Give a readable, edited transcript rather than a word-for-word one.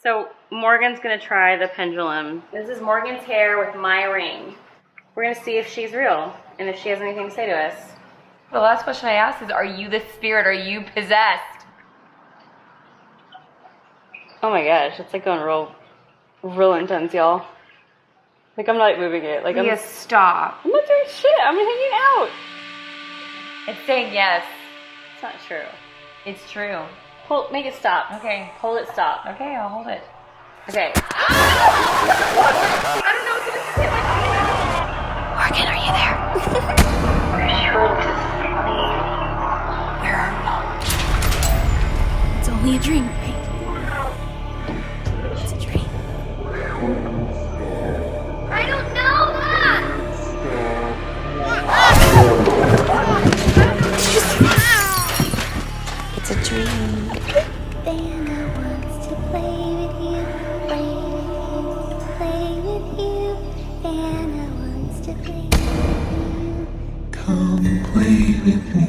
So Morgan's gonna try the pendulum. This is Morgan's hair with my ring. We're gonna see if she's real and if she has anything to say to us. The last question I asked is, are you the spirit? Are you possessed? Oh my gosh, it's like going real intense, y'all. Like I'm not moving it. Like Stop. I'm not doing shit. I'm hanging out. It's saying yes. It's not true. It's true. Make it stop. Okay. Hold it stop. Okay, I'll hold it. Okay. I don't know what to say. Morgan, are you there? Where are we? It's only a dream, right? It's a dream. I don't know that! It's a dream. Dana wants to play with you, play with you. Dana wants to play with you. Come play with me.